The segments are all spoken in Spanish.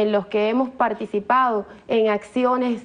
en los que hemos participado en acciones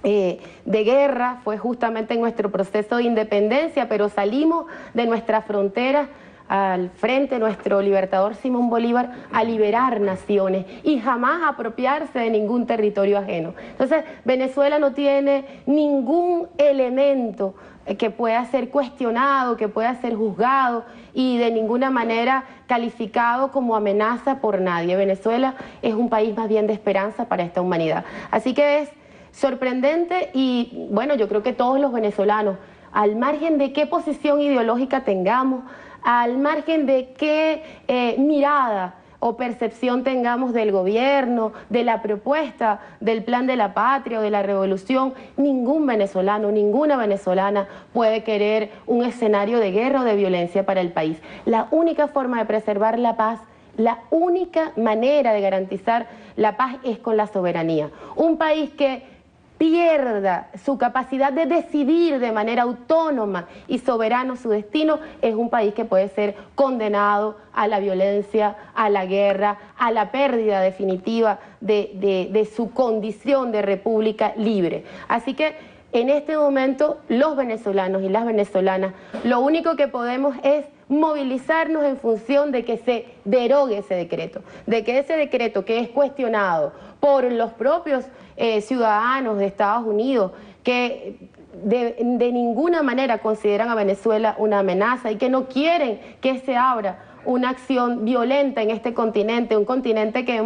de guerra fue justamente en nuestro proceso de independencia, pero salimos de nuestras fronteras al frente nuestro libertador Simón Bolívar a liberar naciones y jamás apropiarse de ningún territorio ajeno. Entonces, Venezuela no tiene ningún elemento que pueda ser cuestionado, que pueda ser juzgado y de ninguna manera calificado como amenaza por nadie. Venezuela es un país más bien de esperanza para esta humanidad. Así que es sorprendente y bueno, yo creo que todos los venezolanos, al margen de qué posición ideológica tengamos, al margen de qué mirada o percepción tengamos del gobierno, de la propuesta del plan de la patria o de la revolución, ningún venezolano, ninguna venezolana puede querer un escenario de guerra o de violencia para el país. La única forma de preservar la paz, la única manera de garantizar la paz es con la soberanía. Un país que pierda su capacidad de decidir de manera autónoma y soberana su destino, es un país que puede ser condenado a la violencia, a la guerra, a la pérdida definitiva de su condición de república libre. Así que en este momento los venezolanos y las venezolanas lo único que podemos es movilizarnos en función de que se derogue ese decreto, de que ese decreto que es cuestionado por los propios ciudadanos de Estados Unidos, que de ninguna manera consideran a Venezuela una amenaza y que no quieren que se abra una acción violenta en este continente, un continente que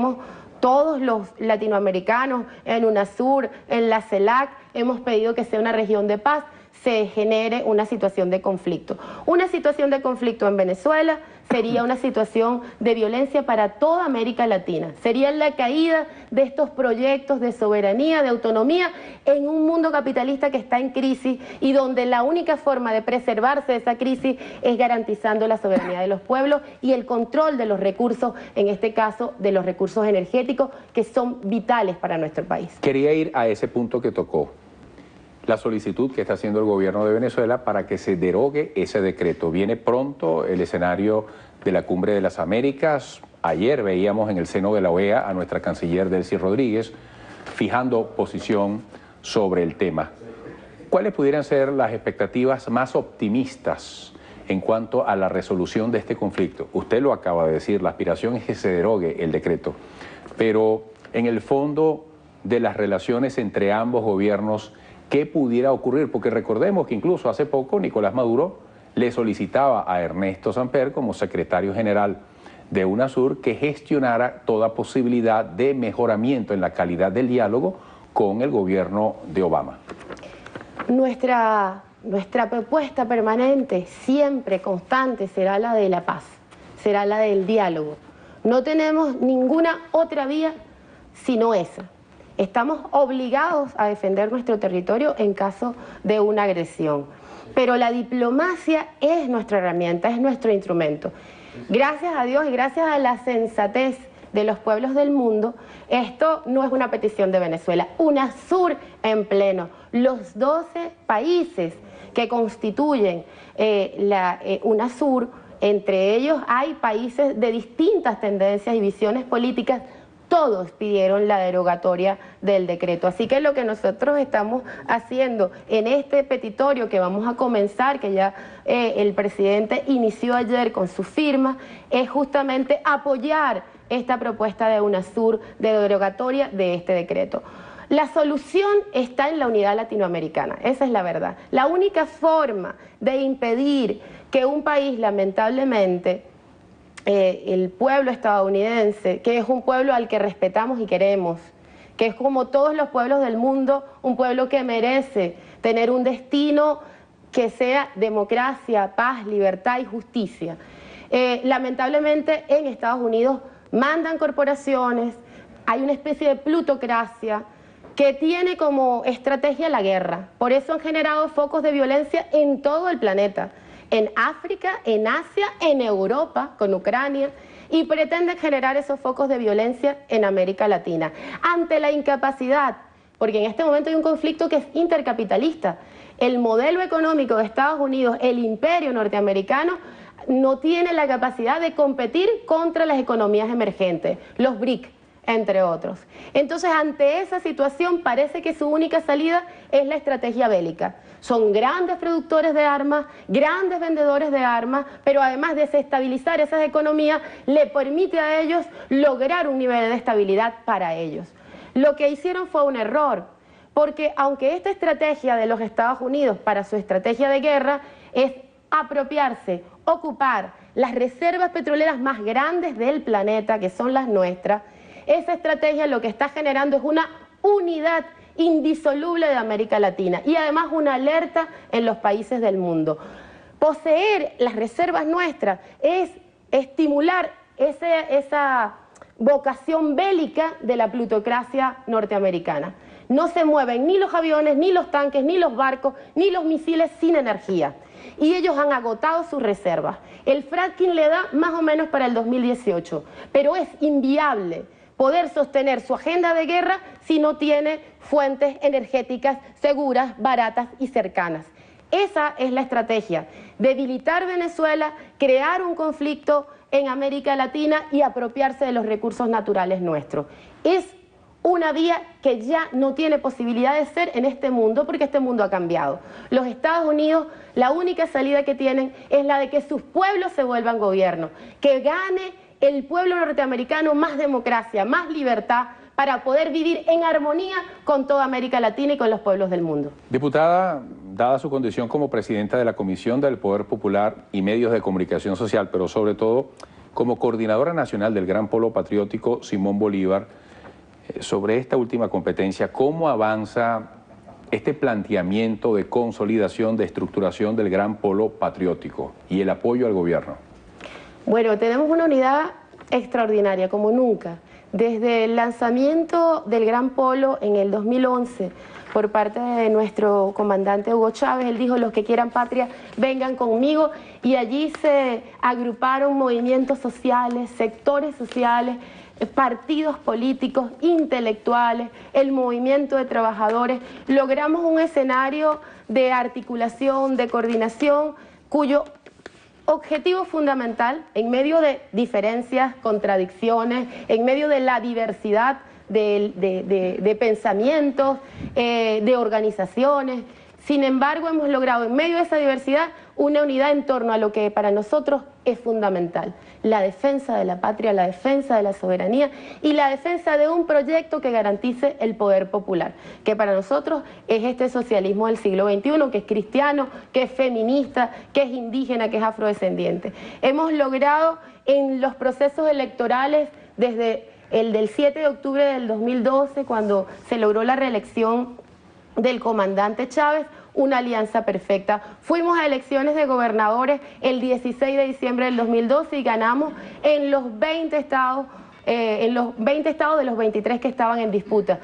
todos los latinoamericanos, en UNASUR, en la CELAC, hemos pedido que sea una región de paz, se genere una situación de conflicto. Una situación de conflicto en Venezuela sería una situación de violencia para toda América Latina. Sería la caída de estos proyectos de soberanía, de autonomía, en un mundo capitalista que está en crisis y donde la única forma de preservarse de esa crisis es garantizando la soberanía de los pueblos y el control de los recursos, en este caso de los recursos energéticos, que son vitales para nuestro país. Quería ir a ese punto que tocó. La solicitud que está haciendo el gobierno de Venezuela para que se derogue ese decreto. Viene pronto el escenario de la Cumbre de las Américas. Ayer veíamos en el seno de la OEA a nuestra canciller Delcy Rodríguez fijando posición sobre el tema. ¿Cuáles pudieran ser las expectativas más optimistas en cuanto a la resolución de este conflicto? Usted lo acaba de decir, la aspiración es que se derogue el decreto, pero en el fondo de las relaciones entre ambos gobiernos, ¿qué pudiera ocurrir? Porque recordemos que incluso hace poco Nicolás Maduro le solicitaba a Ernesto Samper como secretario general de UNASUR que gestionara toda posibilidad de mejoramiento en la calidad del diálogo con el gobierno de Obama. Nuestra propuesta permanente, siempre constante, será la de la paz, será la del diálogo. No tenemos ninguna otra vía sino esa. Estamos obligados a defender nuestro territorio en caso de una agresión. Pero la diplomacia es nuestra herramienta, es nuestro instrumento. Gracias a Dios y gracias a la sensatez de los pueblos del mundo, esto no es una petición de Venezuela. UNASUR en pleno. Los 12 países que constituyen UNASUR, entre ellos hay países de distintas tendencias y visiones políticas. Todos pidieron la derogatoria del decreto. Así que lo que nosotros estamos haciendo en este petitorio que vamos a comenzar, que ya el presidente inició ayer con su firma, es justamente apoyar esta propuesta de UNASUR de derogatoria de este decreto. La solución está en la unidad latinoamericana, esa es la verdad. La única forma de impedir que un país, lamentablemente, el pueblo estadounidense, que es un pueblo al que respetamos y queremos, que es como todos los pueblos del mundo, un pueblo que merece tener un destino que sea democracia, paz, libertad y justicia. Lamentablemente en Estados Unidos mandan corporaciones, hay una especie de plutocracia que tiene como estrategia la guerra. Por eso han generado focos de violencia en todo el planeta. En África, en Asia, en Europa, con Ucrania, y pretende generar esos focos de violencia en América Latina. Ante la incapacidad, porque en este momento hay un conflicto que es intercapitalista, el modelo económico de Estados Unidos, el imperio norteamericano, no tiene la capacidad de competir contra las economías emergentes, los BRIC, entre otros. Entonces, ante esa situación, parece que su única salida es la estrategia bélica. Son grandes productores de armas, grandes vendedores de armas, pero además desestabilizar esas economías le permite a ellos lograr un nivel de estabilidad para ellos. Lo que hicieron fue un error, porque aunque esta estrategia de los Estados Unidos para su estrategia de guerra es apropiarse, ocupar las reservas petroleras más grandes del planeta, que son las nuestras, esa estrategia lo que está generando es una unidad indisoluble de América Latina y además una alerta en los países del mundo. Poseer las reservas nuestras es estimular esa vocación bélica de la plutocracia norteamericana. No se mueven ni los aviones, ni los tanques, ni los barcos, ni los misiles sin energía. Y ellos han agotado sus reservas. El fracking le da más o menos para el 2018, pero es inviable poder sostener su agenda de guerra si no tiene fuentes energéticas seguras, baratas y cercanas. Esa es la estrategia: debilitar Venezuela, crear un conflicto en América Latina y apropiarse de los recursos naturales nuestros. Es una vía que ya no tiene posibilidad de ser en este mundo, porque este mundo ha cambiado. Los Estados Unidos, la única salida que tienen es la de que sus pueblos se vuelvan gobierno, que gane el pueblo norteamericano más democracia, más libertad, para poder vivir en armonía con toda América Latina y con los pueblos del mundo. Diputada, dada su condición como presidenta de la Comisión del Poder Popular y Medios de Comunicación Social, pero sobre todo como coordinadora nacional del Gran Polo Patriótico Simón Bolívar, sobre esta última competencia, ¿cómo avanza este planteamiento de consolidación, de estructuración del Gran Polo Patriótico y el apoyo al gobierno? Bueno, tenemos una unidad extraordinaria, como nunca. Desde el lanzamiento del Gran Polo en el 2011, por parte de nuestro comandante Hugo Chávez, él dijo: los que quieran patria, vengan conmigo, y allí se agruparon movimientos sociales, sectores sociales, partidos políticos, intelectuales, el movimiento de trabajadores. Logramos un escenario de articulación, de coordinación, cuyo objetivo fundamental, en medio de diferencias, contradicciones, en medio de la diversidad de pensamientos, de organizaciones, sin embargo hemos logrado en medio de esa diversidad una unidad en torno a lo que para nosotros es fundamental: la defensa de la patria, la defensa de la soberanía y la defensa de un proyecto que garantice el poder popular, que para nosotros es este socialismo del siglo XXI, que es cristiano, que es feminista, que es indígena, que es afrodescendiente. Hemos logrado en los procesos electorales, desde el del 7 de octubre del 2012, cuando se logró la reelección del comandante Chávez, una alianza perfecta. Fuimos a elecciones de gobernadores el 16 de diciembre del 2012 y ganamos en los 20 estados, de los 23 que estaban en disputa.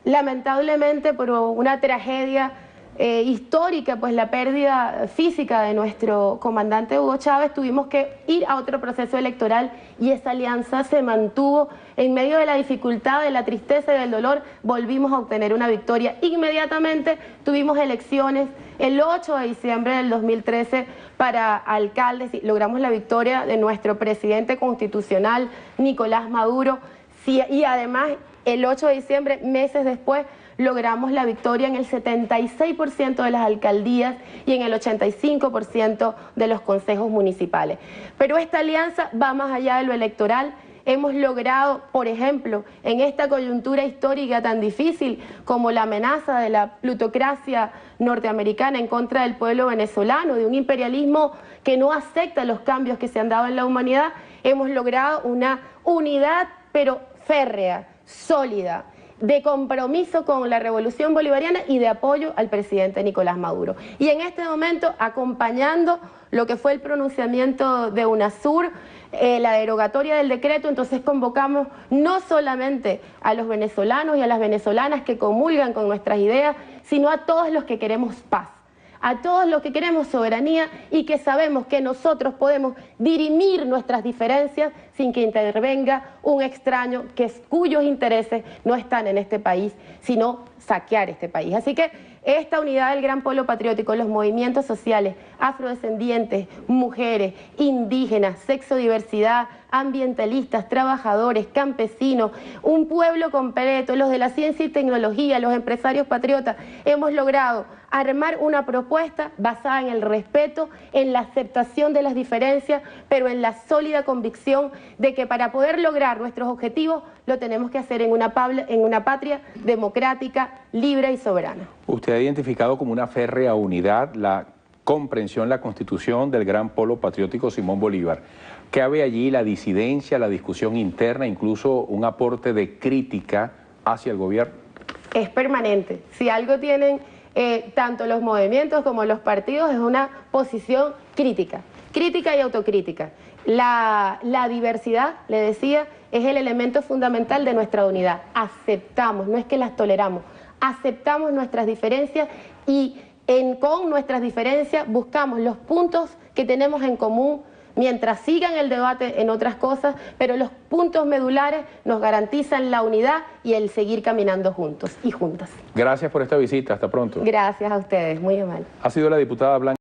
Lamentablemente, por una tragedia histórica, pues la pérdida física de nuestro comandante Hugo Chávez, tuvimos que ir a otro proceso electoral y esa alianza se mantuvo. En medio de la dificultad, de la tristeza y del dolor, volvimos a obtener una victoria. Inmediatamente tuvimos elecciones el 8 de diciembre del 2013 para alcaldes y logramos la victoria de nuestro presidente constitucional, Nicolás Maduro, y además el 8 de diciembre, meses después, logramos la victoria en el 76% de las alcaldías y en el 85% de los consejos municipales. Pero esta alianza va más allá de lo electoral. Hemos logrado, por ejemplo, en esta coyuntura histórica tan difícil como la amenaza de la plutocracia norteamericana en contra del pueblo venezolano, de un imperialismo que no acepta los cambios que se han dado en la humanidad, hemos logrado una unidad pero férrea, sólida, de compromiso con la revolución bolivariana y de apoyo al presidente Nicolás Maduro. Y en este momento, acompañando lo que fue el pronunciamiento de UNASUR, la derogatoria del decreto, entonces convocamos no solamente a los venezolanos y a las venezolanas que comulgan con nuestras ideas, sino a todos los que queremos paz, a todos los que queremos soberanía y que sabemos que nosotros podemos dirimir nuestras diferencias sin que intervenga un extraño cuyos intereses no están en este país, sino saquear este país. Así que esta unidad del Gran Polo Patriótico, los movimientos sociales, afrodescendientes, mujeres, indígenas, sexodiversidad, ambientalistas, trabajadores, campesinos, un pueblo completo, los de la ciencia y tecnología, los empresarios patriotas, hemos logrado armar una propuesta basada en el respeto, en la aceptación de las diferencias, pero en la sólida convicción de que para poder lograr nuestros objetivos lo tenemos que hacer en una patria democrática, libre y soberana. Usted ha identificado como una férrea unidad la comprensión, la constitución del gran polo patriótico Simón Bolívar. ¿Cabe allí la disidencia, la discusión interna, incluso un aporte de crítica hacia el gobierno? Es permanente. Si algo tienen tanto los movimientos como los partidos es una posición crítica y autocrítica. La diversidad, le decía, es el elemento fundamental de nuestra unidad. Aceptamos, no es que las toleramos, aceptamos nuestras diferencias y con nuestras diferencias buscamos los puntos que tenemos en común mientras sigan el debate en otras cosas, pero los puntos medulares nos garantizan la unidad y el seguir caminando juntos y juntas. Gracias por esta visita, hasta pronto. Gracias a ustedes, muy amable. Ha sido la diputada Blanca